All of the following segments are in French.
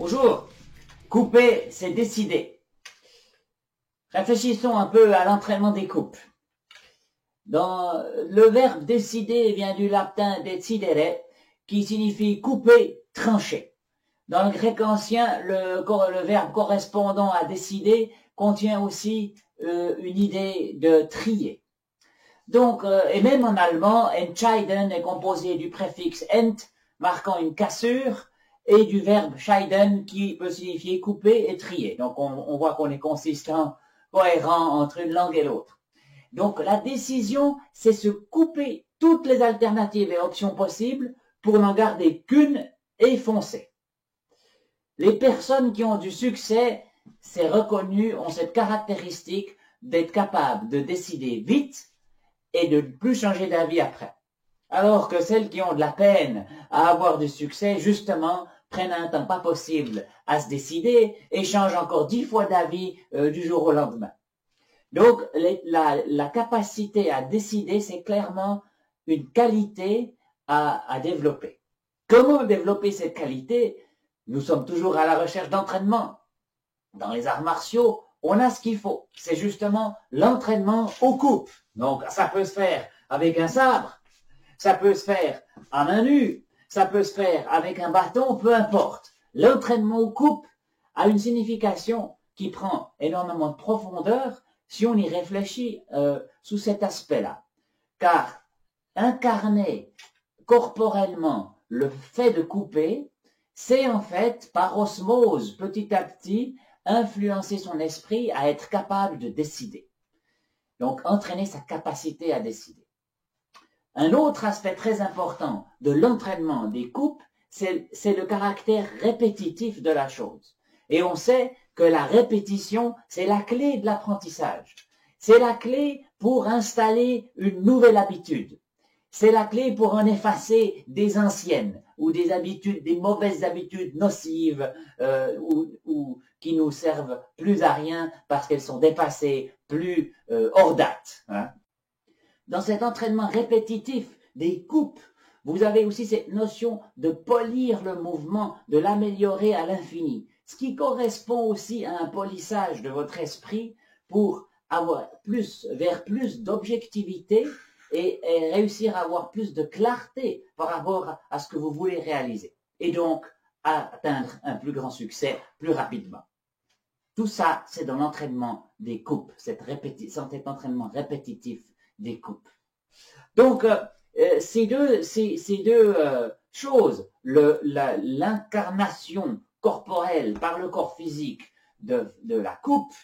Bonjour. Couper, c'est décider. Réfléchissons un peu à l'entraînement des coupes. Le verbe décider vient du latin decidere, qui signifie couper, trancher. Dans le grec ancien, le verbe correspondant à décider contient aussi une idée de trier. Donc, et même en allemand, entscheiden est composé du préfixe ent, marquant une cassure, et du verbe scheiden qui peut signifier couper et trier. Donc, on voit qu'on est consistant, cohérent entre une langue et l'autre. Donc, la décision, c'est se couper toutes les alternatives et options possibles pour n'en garder qu'une et foncer. Les personnes qui ont du succès, c'est reconnu, ont cette caractéristique d'être capables de décider vite et de ne plus changer d'avis après. Alors que celles qui ont de la peine à avoir du succès, justement, prennent un temps pas possible à se décider et changent encore 10 fois d'avis du jour au lendemain. Donc, la capacité à décider, c'est clairement une qualité à développer. Comment développer cette qualité? Nous sommes toujours à la recherche d'entraînement. Dans les arts martiaux, on a ce qu'il faut. C'est justement l'entraînement aux coupes. Donc, ça peut se faire avec un sabre, ça peut se faire à main nue, ça peut se faire avec un bâton, peu importe. L'entraînement aux coupes a une signification qui prend énormément de profondeur si on y réfléchit sous cet aspect-là. Car incarner corporellement le fait de couper, c'est en fait, par osmose, petit à petit, influencer son esprit à être capable de décider. Donc, entraîner sa capacité à décider. Un autre aspect très important de l'entraînement des coupes, c'est le caractère répétitif de la chose. Et on sait que la répétition, c'est la clé de l'apprentissage. C'est la clé pour installer une nouvelle habitude. C'est la clé pour en effacer des anciennes ou des habitudes, des mauvaises habitudes nocives ou qui nous servent plus à rien parce qu'elles sont dépassées, plus hors date. Hein. Dans cet entraînement répétitif des coupes, vous avez aussi cette notion de polir le mouvement, de l'améliorer à l'infini, ce qui correspond aussi à un polissage de votre esprit pour avoir vers plus d'objectivité et réussir à avoir plus de clarté par rapport à ce que vous voulez réaliser. Et donc, atteindre un plus grand succès plus rapidement. Tout ça, c'est dans l'entraînement des coupes, cet entraînement répétitif des coupes. Donc, ces deux choses, l'incarnation corporelle par le corps physique de la coupe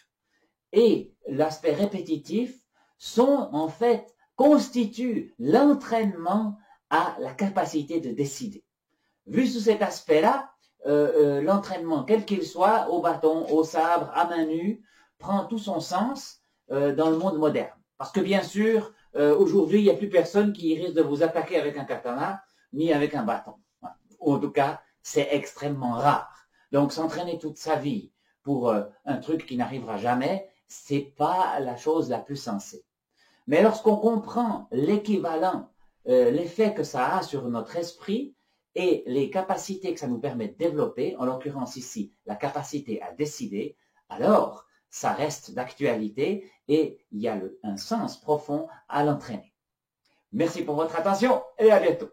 et l'aspect répétitif constituent l'entraînement à la capacité de décider. Vu sous cet aspect-là, l'entraînement, quel qu'il soit, au bâton, au sabre, à main nue, prend tout son sens dans le monde moderne. Parce que bien sûr, aujourd'hui, il n'y a plus personne qui risque de vous attaquer avec un katana, ni avec un bâton. En tout cas, c'est extrêmement rare. Donc, s'entraîner toute sa vie pour un truc qui n'arrivera jamais, c'est pas la chose la plus sensée. Mais lorsqu'on comprend l'équivalent, l'effet que ça a sur notre esprit et les capacités que ça nous permet de développer, en l'occurrence ici, la capacité à décider, alors ça reste d'actualité et il y a un sens profond à l'entraîner. Merci pour votre attention et à bientôt.